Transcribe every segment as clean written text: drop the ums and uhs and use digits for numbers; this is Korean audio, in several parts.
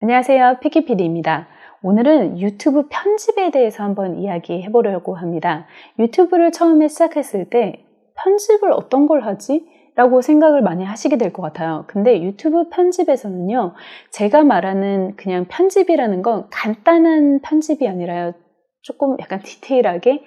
안녕하세요. 피키피디입니다. 오늘은 유튜브 편집에 대해서 한번 이야기해 보려고 합니다. 유튜브를 처음에 시작했을 때 편집을 어떤 걸 하지? 라고 생각을 많이 하시게 될 것 같아요. 근데 유튜브 편집에서는요, 제가 말하는 그냥 편집이라는 건 간단한 편집이 아니라요, 조금 약간 디테일하게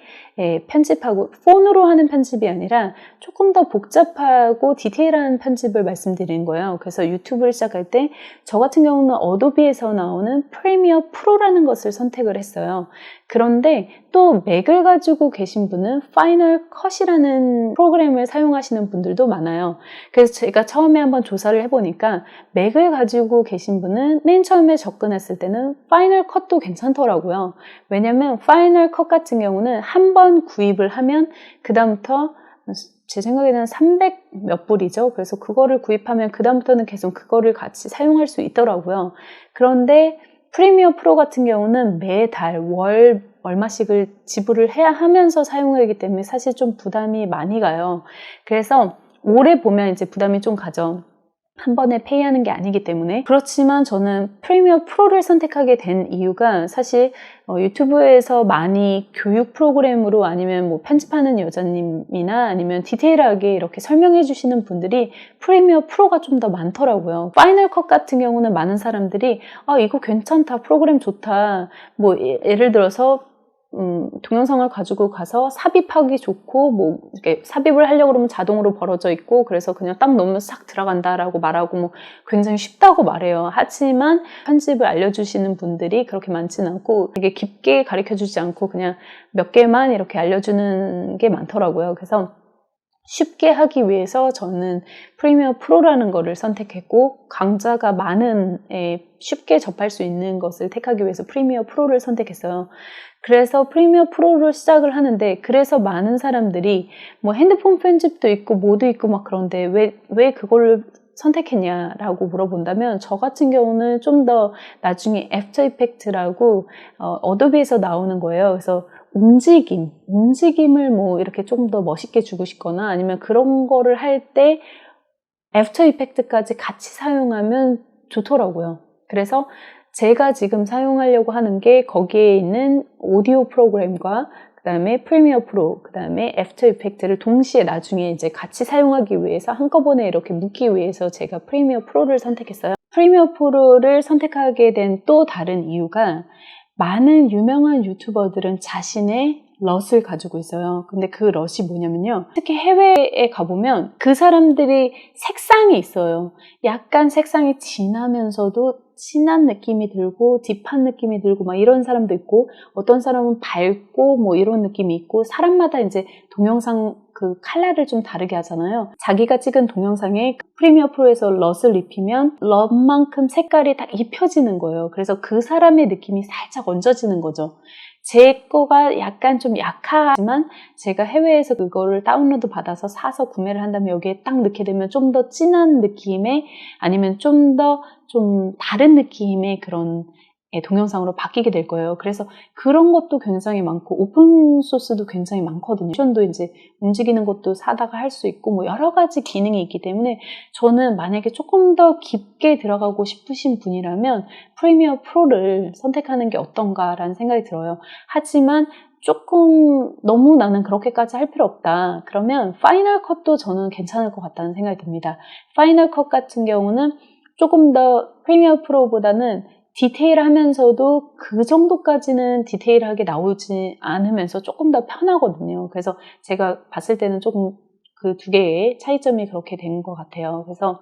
편집하고, 폰으로 하는 편집이 아니라 조금 더 복잡하고 디테일한 편집을 말씀드리는 거예요. 그래서 유튜브를 시작할 때 저 같은 경우는 어도비에서 나오는 프리미어 프로라는 것을 선택을 했어요. 그런데 또 맥을 가지고 계신 분은 파이널 컷이라는 프로그램을 사용하시는 분들도 많아요. 그래서 제가 처음에 한번 조사를 해보니까 맥을 가지고 계신 분은 맨 처음에 접근했을 때는 파이널 컷도 괜찮더라고요. 왜냐면 파이널 컷 같은 경우는 한 번 구입을 하면 그 다음부터 제 생각에는 300 몇 불이죠. 그래서 그거를 구입하면 그 다음부터는 계속 그거를 같이 사용할 수 있더라고요. 그런데 프리미어 프로 같은 경우는 매달 월 얼마씩을 지불을 해야 하면서 사용하기 때문에 사실 좀 부담이 많이 가요. 그래서 오래 보면 이제 부담이 좀 가죠. 한 번에 페이하는 게 아니기 때문에. 그렇지만 저는 프리미어 프로를 선택하게 된 이유가 사실 유튜브에서 많이 교육 프로그램으로 아니면 뭐 편집하는 여자님이나 아니면 디테일하게 이렇게 설명해 주시는 분들이 프리미어 프로가 좀 더 많더라고요. 파이널 컷 같은 경우는 많은 사람들이 이거 괜찮다, 프로그램 좋다, 뭐 예를 들어서 동영상을 가지고 가서 삽입하기 좋고, 뭐, 이렇게 삽입을 하려고 그러면 자동으로 벌어져 있고, 그래서 그냥 딱 넣으면 싹 들어간다라고 말하고, 뭐, 굉장히 쉽다고 말해요. 하지만 편집을 알려주시는 분들이 그렇게 많지는 않고, 되게 깊게 가르쳐 주지 않고, 그냥 몇 개만 이렇게 알려주는 게 많더라고요. 그래서 쉽게 하기 위해서 저는 프리미어 프로라는 거를 선택했고, 강좌가 많은, 쉽게 접할 수 있는 것을 택하기 위해서 프리미어 프로를 선택했어요. 그래서 프리미어 프로로 시작을 하는데, 그래서 많은 사람들이 뭐 핸드폰 편집도 있고 뭐도 있고 막 그런데 왜 그거를 선택했냐라고 물어본다면, 저 같은 경우는 좀 더 나중에 애프터 이펙트라고 어도비에서 나오는 거예요. 그래서 움직임을 뭐 이렇게 좀 더 멋있게 주고 싶거나 아니면 그런 거를 할 때 애프터 이펙트까지 같이 사용하면 좋더라고요. 그래서 제가 지금 사용하려고 하는 게 거기에 있는 오디오 프로그램과 그 다음에 프리미어 프로, 그 다음에 애프터 이펙트를 동시에 나중에 이제 같이 사용하기 위해서 한꺼번에 이렇게 묶기 위해서 제가 프리미어 프로를 선택했어요. 프리미어 프로를 선택하게 된 또 다른 이유가 많은 유명한 유튜버들은 자신의 럿을 가지고 있어요. 근데 그 럿이 뭐냐면요, 특히 해외에 가보면 그 사람들이 색상이 있어요. 약간 색상이 진하면서도 진한 느낌이 들고 딥한 느낌이 들고 막 이런 사람도 있고, 어떤 사람은 밝고 뭐 이런 느낌이 있고, 사람마다 이제 동영상 그 컬러를 좀 다르게 하잖아요. 자기가 찍은 동영상에 프리미어 프로에서 럿을 입히면 럿만큼 색깔이 딱 입혀지는 거예요. 그래서 그 사람의 느낌이 살짝 얹어지는 거죠. 제 거가 약간 좀 약하지만 제가 해외에서 그거를 다운로드 받아서 사서 구매를 한다면 여기에 딱 넣게 되면 좀 더 진한 느낌의, 아니면 좀 다른 느낌의 그런 동영상으로 바뀌게 될 거예요. 그래서 그런 것도 굉장히 많고, 오픈소스도 굉장히 많거든요. 옵션도 이제 움직이는 것도 사다가 할 수 있고, 뭐 여러 가지 기능이 있기 때문에 저는 만약에 조금 더 깊게 들어가고 싶으신 분이라면 프리미어 프로를 선택하는 게 어떤가라는 생각이 들어요. 하지만 조금 너무 나는 그렇게까지 할 필요 없다, 그러면 파이널 컷도 저는 괜찮을 것 같다는 생각이 듭니다. 파이널 컷 같은 경우는 조금 더 프리미어 프로보다는 디테일하면서도 그 정도까지는 디테일하게 나오지 않으면서 조금 더 편하거든요. 그래서 제가 봤을 때는 조금 그 두 개의 차이점이 그렇게 된 것 같아요. 그래서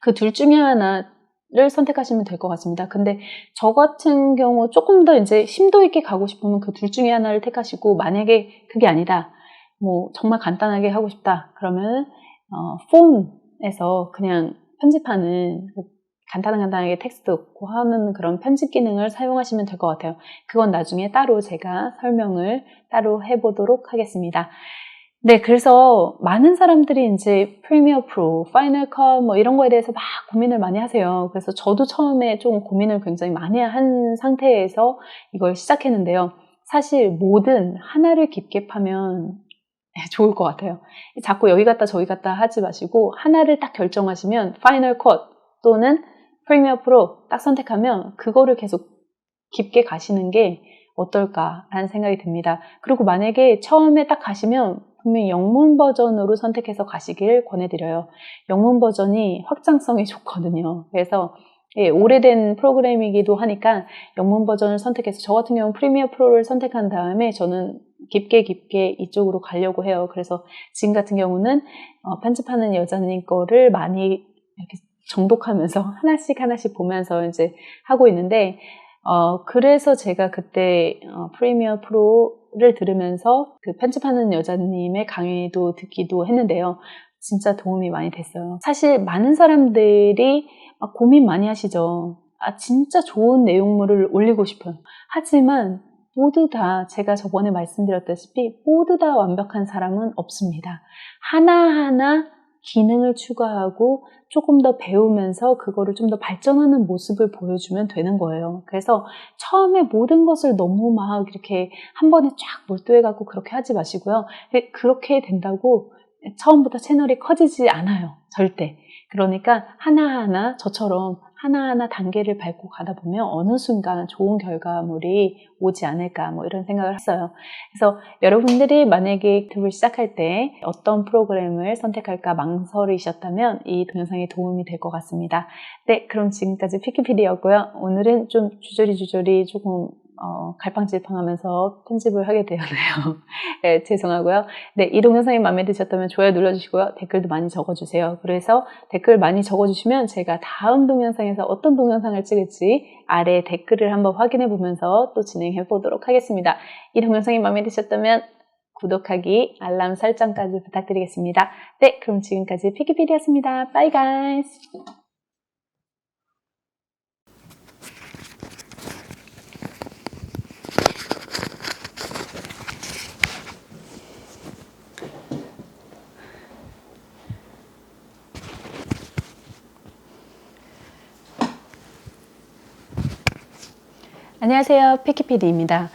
그 둘 중에 하나를 선택하시면 될 것 같습니다. 근데 저 같은 경우 조금 더 이제 심도 있게 가고 싶으면 그 둘 중에 하나를 택하시고, 만약에 그게 아니다, 뭐 정말 간단하게 하고 싶다, 그러면 폰에서 그냥 편집하는 간단하게 텍스트 넣고 하는 그런 편집 기능을 사용하시면 될 것 같아요. 그건 나중에 따로 제가 설명을 따로 해보도록 하겠습니다. 네, 그래서 많은 사람들이 이제 프리미어 프로, 파이널 컷 뭐 이런 거에 대해서 막 고민을 많이 하세요. 그래서 저도 처음에 좀 고민을 굉장히 많이 한 상태에서 이걸 시작했는데요. 사실 뭐든 하나를 깊게 파면 좋을 것 같아요. 자꾸 여기 갔다 저기 갔다 하지 마시고 하나를 딱 결정하시면 파이널 컷 또는 프리미어 프로 딱 선택하면 그거를 계속 깊게 가시는 게 어떨까라는 생각이 듭니다. 그리고 만약에 처음에 딱 가시면 분명히 영문 버전으로 선택해서 가시길 권해드려요. 영문 버전이 확장성이 좋거든요. 그래서 오래된 프로그램이기도 하니까 영문 버전을 선택해서 저 같은 경우는 프리미어 프로를 선택한 다음에 저는 깊게 이쪽으로 가려고 해요. 그래서 지금 같은 경우는 편집하는 여자님 거를 많이 이렇게 정독하면서 하나씩 보면서 이제 하고 있는데 그래서 제가 그때 프리미어 프로를 들으면서 그 편집하는 여자님의 강의도 듣기도 했는데요. 진짜 도움이 많이 됐어요. 사실 많은 사람들이 고민 많이 하시죠. 진짜 좋은 내용물을 올리고 싶어요. 하지만 모두 다 제가 저번에 말씀드렸다시피 모두 다 완벽한 사람은 없습니다. 하나하나 기능을 추가하고 조금 더 배우면서 그거를 좀 더 발전하는 모습을 보여주면 되는 거예요. 그래서 처음에 모든 것을 너무 막 이렇게 한 번에 쫙 몰두해갖고 그렇게 하지 마시고요. 그렇게 된다고 처음부터 채널이 커지지 않아요. 절대. 그러니까 하나하나 저처럼 하나하나 단계를 밟고 가다 보면 어느 순간 좋은 결과물이 오지 않을까 이런 생각을 했어요. 그래서 여러분들이 만약에 유튜브를 시작할 때 어떤 프로그램을 선택할까 망설이셨다면 이 동영상이 도움이 될 것 같습니다. 네, 그럼 지금까지 피키피디였고요. 오늘은 좀 주저리 조금 갈팡질팡하면서 편집을 하게 되었네요. 네, 죄송하고요. 네, 이 동영상이 마음에 드셨다면 좋아요 눌러주시고요. 댓글도 많이 적어주세요. 그래서 댓글 많이 적어주시면 제가 다음 동영상에서 어떤 동영상을 찍을지 아래 댓글을 한번 확인해 보면서 또 진행해 보도록 하겠습니다. 이 동영상이 마음에 드셨다면 구독하기, 알람 설정까지 부탁드리겠습니다. 네, 그럼 지금까지 피키피디였습니다. Bye guys! 안녕하세요. 피키피디입니다.